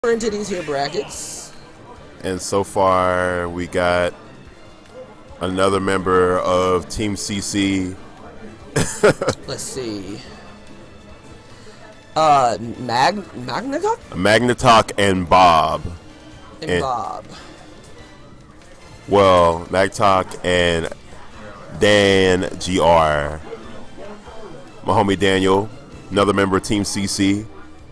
We're into these here brackets. And so far, we got another member of Team CC. Let's see. Mahgnittoc? Mahgnittoc and Bob. And Bob. Well, Mahgnittoc and DanGR. My homie Daniel, another member of Team CC,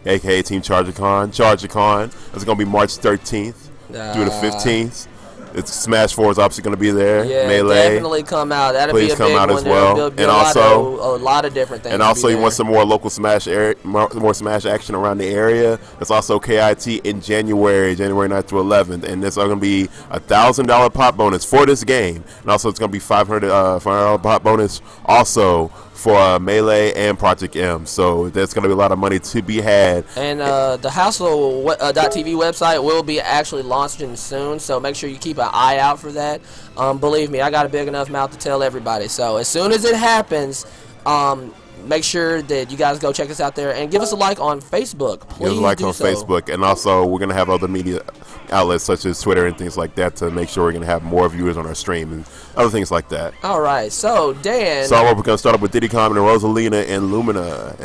aka Team ChargerCon. ChargerCon is going to be March 13th through the 15th. It's Smash 4 is obviously going to be there. Yeah, Melee. definitely come out. That'll Please be a come big out one. as well. There'll be a lot of different things. And also, you want some more local Smash more Smash action around the area. There's also KIT in January 9th through 11th, and there's going to be a $1,000 pop bonus for this game, and also it's going to be $500 pop bonus also for Melee and Project M. So there's going to be a lot of money to be had. And the HASL.TV website will be actually launching soon, so make sure you keep an eye out for that. Believe me, I got a big enough mouth to tell everybody. So as soon as it happens, make sure that you guys go check us out there and give us a like on Facebook. Please give us a like on Facebook, and also we're going to have other media outlets such as Twitter and things like that to make sure we're going to have more viewers on our stream and other things like that. All right, so Dan. So we're going to start up with Diddy Kong and Rosalina and Luma,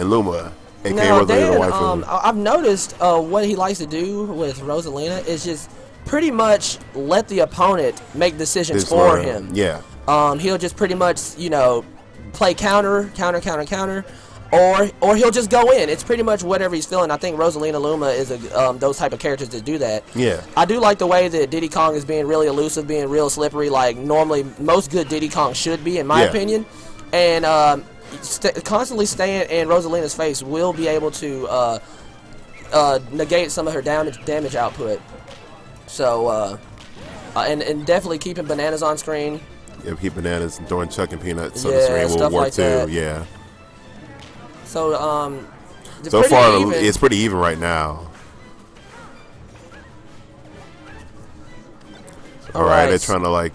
aka now, Rosalina Dan, the waifu. I've noticed what he likes to do with Rosalina is just pretty much let the opponent make decisions for him. Yeah. He'll just pretty much, you know, play counter, or he'll just go in. It's pretty much whatever he's feeling. I think Rosalina Luma is those type of characters that do that. Yeah. I do like the way that Diddy Kong is being really elusive, being real slippery, like normally most good Diddy Kong should be, in my opinion. And constantly staying in Rosalina's face will be able to negate some of her damage output. So, and definitely keeping bananas on screen. Yeah, keep bananas and throwing Chuck and Peanuts so Yeah, the screen will stuff work like too. that. Yeah. So, so far even. It's pretty even right now. All right, they're trying to like.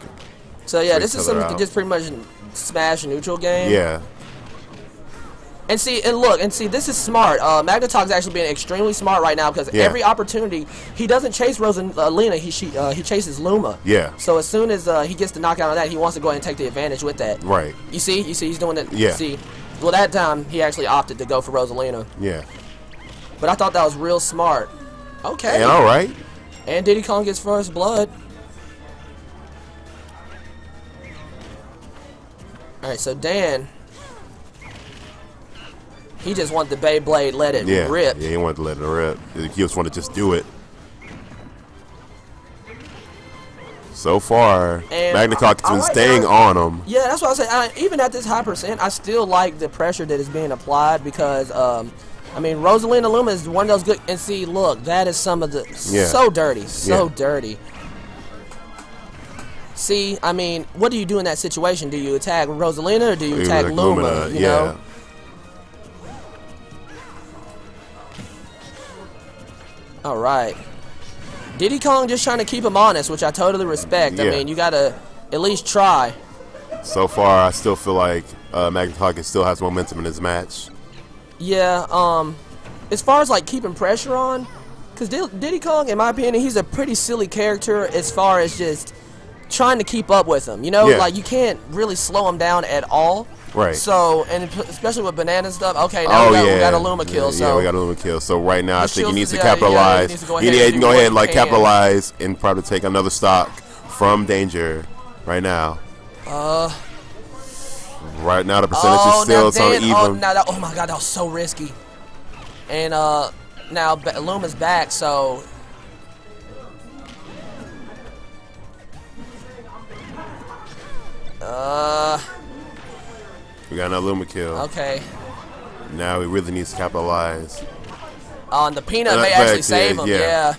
So yeah, this is something just pretty much smash neutral game. Yeah. And see, this is smart. Mahgnittoc is actually being extremely smart right now because every opportunity, he doesn't chase Rosalina, he chases Luma. Yeah. So as soon as he gets the knockout on that, he wants to go ahead and take the advantage with that. Right. You see, he's doing it. Yeah. See, well, that time he actually opted to go for Rosalina. Yeah. But I thought that was real smart. Okay. And all right. And Diddy Kong gets first blood. All right, so Dan. He just wanted the Beyblade, let it rip. Yeah, he wanted to let it rip. He just wanted to just do it. So far, Mahgnittoc has been staying on him. Yeah, that's what I say. Even at this high percent, I still like the pressure that is being applied because, I mean, Rosalina Luma is one of those good. And see, look, that is some of the so dirty, dirty. See, I mean, what do you do in that situation? Do you attack Rosalina or do you attack Luma? You know? All right. Diddy Kong just trying to keep him honest, which I totally respect. I mean, you got to at least try. So far, I still feel like Mahgnittoc still has momentum in his match. Yeah, as far as, like, keeping pressure on, because Diddy Kong, in my opinion, he's a pretty silly character as far as just trying to keep up with him. You know, like, you can't really slow him down at all. Right. So, and especially with banana stuff. Okay, now we got a Luma kill. Yeah, we got a Luma kill. So right now, I think he needs to capitalize. He can go ahead and like capitalize and probably take another stock from Danger. Right now. Right now, the percentage is still so even. Oh my God, that was so risky. And now Luma's back, so. We got another Luma kill. Okay. Now he really needs to capitalize. On the Peanut may actually save him. Yeah.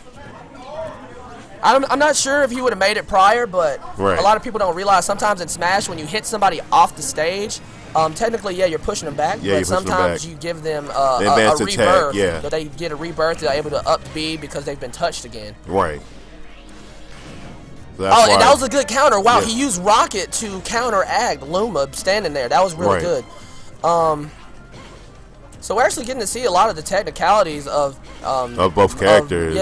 I'm not sure if he would have made it prior, but a lot of people don't realize sometimes in Smash when you hit somebody off the stage, technically you're pushing them back, but sometimes you give them a rebirth. So they get a rebirth, they're able to up B because they've been touched again. Right. So and that was a good counter. Wow, he used Rocket to counteract Luma standing there. That was really good. So we're actually getting to see a lot of the technicalities of both characters.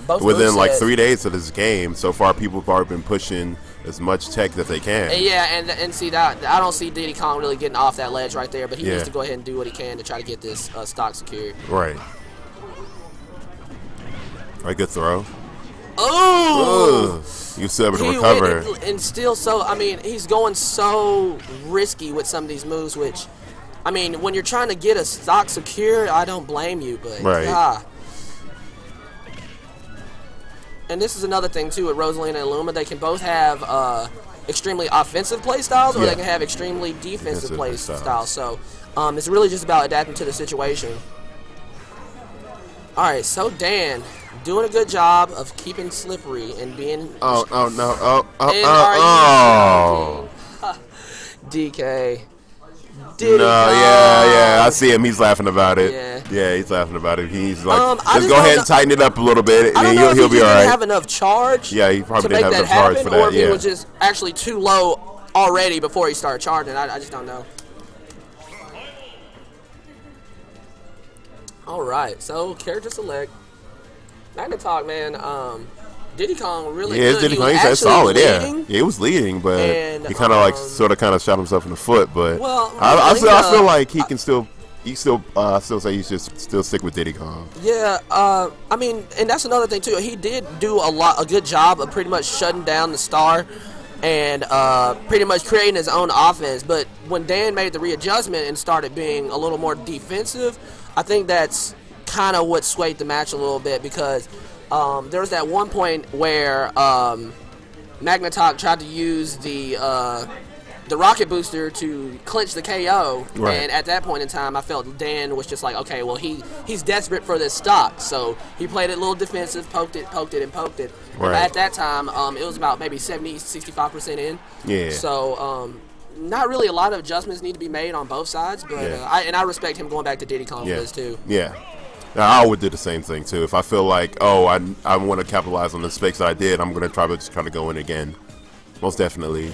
Both within like 3 days of this game. So far, people have already been pushing as much tech that they can. And see that I don't see Diddy Kong really getting off that ledge right there, but he needs to go ahead and do what he can to try to get this stock secured. Right. All right, good throw. Oh! You still able to recover. And still, so I mean, he's going so risky with some of these moves, which, I mean, when you're trying to get a stock secured, I don't blame you, but And this is another thing too with Rosalina and Luma. They can both have extremely offensive play styles, or they can have extremely defensive play styles. So it's really just about adapting to the situation. All right, so Dan doing a good job of keeping slippery and being. DK. I see him. He's laughing about it. Yeah, he's laughing about it. He's like, just go ahead and tighten it up a little bit, and he'll be all right. Didn't have enough charge. Yeah, he probably didn't have enough charge for that. Or if he was just actually too low already before he started charging. I just don't know. All right, so character select. Mahgnittoc, man. Diddy Kong really good. Diddy Kong, he's solid. Yeah, he was leading, but he kind of like sort of shot himself in the foot. But I feel like he can still say he should still stick with Diddy Kong. Yeah, I mean, and that's another thing too. He did do a good job of pretty much shutting down the star and pretty much creating his own offense. But when Dan made the readjustment and started being a little more defensive, I think that's kind of what swayed the match a little bit, because there was that one point where Mahgnittoc tried to use the rocket booster to clinch the KO, and at that point in time, I felt Dan was just like, okay, well, he's desperate for this stock, so he played it a little defensive, poked it. But at that time, it was about maybe 65% in. Yeah. So not really a lot of adjustments need to be made on both sides, but I respect him going back to Diddy Kong for this too. Yeah. Now, I would do the same thing too. If I feel like, I want to capitalize on the mistakes that I did, I'm going to try to go in again. Most definitely.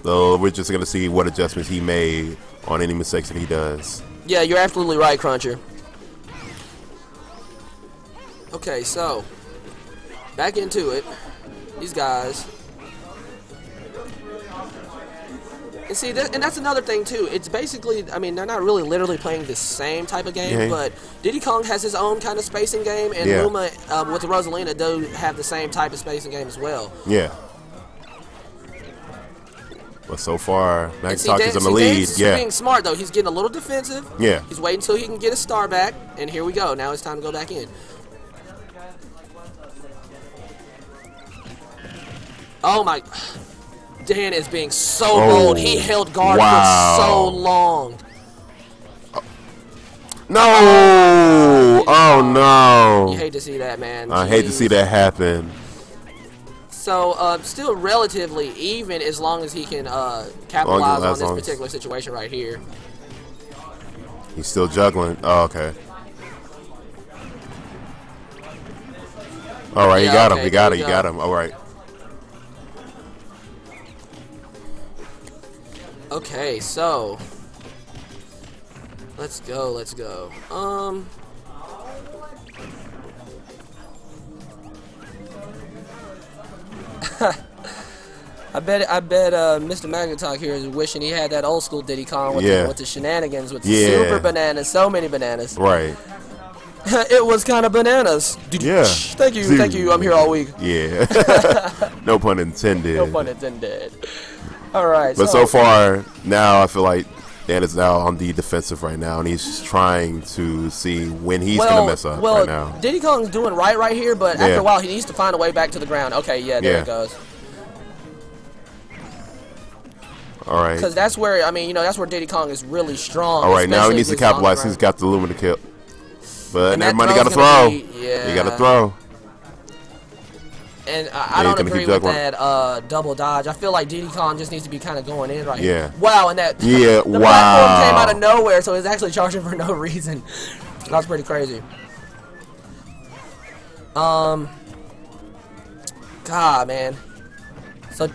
So we're just going to see what adjustments he made on any mistakes that he does. Yeah, you're absolutely right, Cruncher. Okay, so back into it. These guys. And see, and that's another thing too. It's basically, I mean, they're not really literally playing the same type of game, but Diddy Kong has his own kind of spacing game, and Luma with the Rosalina do have the same type of spacing game as well. Yeah. But so far, Mahgnittoc is in the lead. He's being smart though. He's getting a little defensive. Yeah. He's waiting until he can get his star back, and here we go. Now it's time to go back in. Oh my. Dan is being so bold. He held guard for so long. No! Oh no! You hate to see that, man. I hate to see that happen. So, still relatively even as long as he can capitalize on this particular situation right here. He's still juggling. Oh, okay. All right, he got him. He got it. You got him. All right. Okay, so let's go. I bet Mr. Mahgnittoc here is wishing he had that old school Diddy Kong with the shenanigans, with the super bananas, so many bananas. Right. It was kind of bananas. Yeah. Thank you. I'm here all week. Yeah. No pun intended. No pun intended. All right. But so far, now I feel like Dan is now on the defensive right now, and he's trying to see when he's going to mess up right now. Diddy Kong's doing right here, but after a while, he needs to find a way back to the ground. Okay, there it goes. All right. Because that's where, I mean, that's where Diddy Kong is really strong. All right, now he needs to capitalize. He's got the Luma to kill. But everybody got to throw. You got to throw. And I don't agree with that double dodge. I feel like Diddy Kong just needs to be kind of going in right here. Wow, and that the platform came out of nowhere, so it's actually charging for no reason. That's pretty crazy. God, man. So,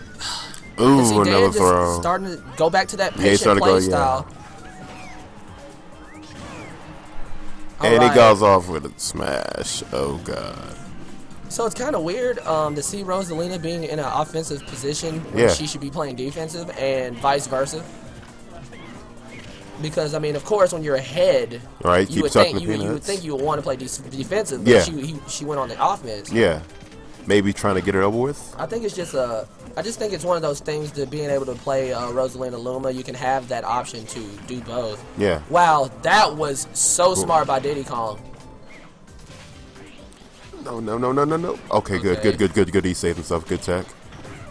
another throw. Starting to go back to that patient play style. And he goes off with a smash. Oh, God. So it's kind of weird to see Rosalina being in an offensive position when she should be playing defensive, and vice versa. Because, I mean, of course, when you're ahead, right, you would think you would want to play defensive, but she went on the offense. Yeah. Maybe trying to get it over with? I think it's just I just think it's one of those things to being able to play Rosalina Luma. You can have that option to do both. Yeah. Wow, that was so smart by Diddy Kong. No. Okay, good. He saved himself. Good tech.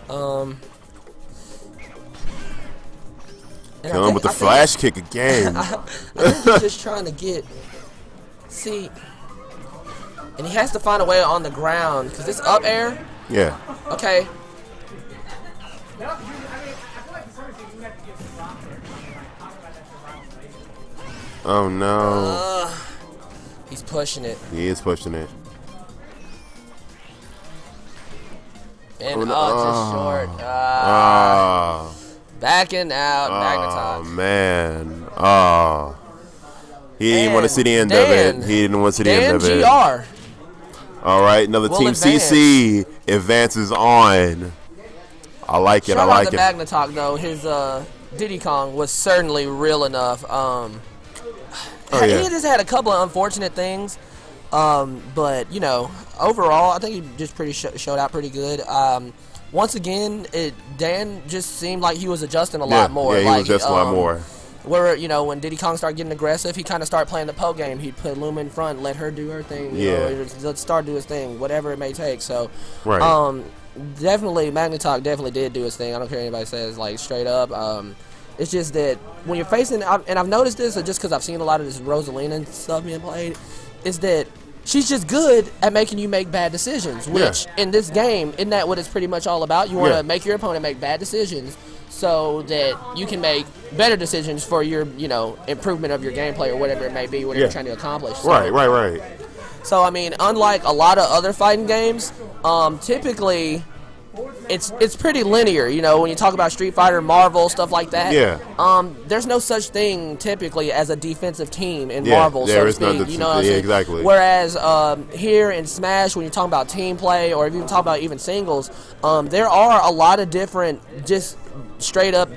Come with the flash kick again. I think he's just trying to get... See... And he has to find a way on the ground, because it's up air. Yeah. Okay. Oh, no. He's pushing it. He is pushing it. And just short. Backing out. Mahgnittoc. Oh, man. Oh. He didn't want to see the end of it. He didn't want to see the end of it. DanGR. All right, another Team CC advances on. I like it. I like it. Shout out to Mahgnittoc, though. His Diddy Kong was certainly real enough. He just had a couple of unfortunate things. But, you know, overall, I think he just showed out pretty good. Once again, Dan just seemed like he was adjusting a lot more. Yeah, he was adjusting a lot more. Where, you know, when Diddy Kong started getting aggressive, he kind of started playing the poke game. He'd put Luma in front, let her do her thing. You know, let's start do his thing, whatever it may take. So, definitely, Mahgnittoc definitely did do his thing. I don't care what anybody says, like, straight up. It's just that when you're facing, and I've noticed this just because I've seen a lot of this Rosalina stuff being played, is that she's just good at making you make bad decisions, which in this game, isn't that what it's pretty much all about? You want to make your opponent make bad decisions so that you can make better decisions for your, you know, improvement of your gameplay or whatever it may be, whatever you're trying to accomplish. So, right. So, I mean, unlike a lot of other fighting games, typically it's pretty linear, you know, when you talk about Street Fighter, Marvel, stuff like that. There's no such thing typically as a defensive team in Marvel, so to speak. You know what I'm saying? Exactly. Whereas here in Smash, when you're talking about team play or if you talk about even singles, there are a lot of different just straight up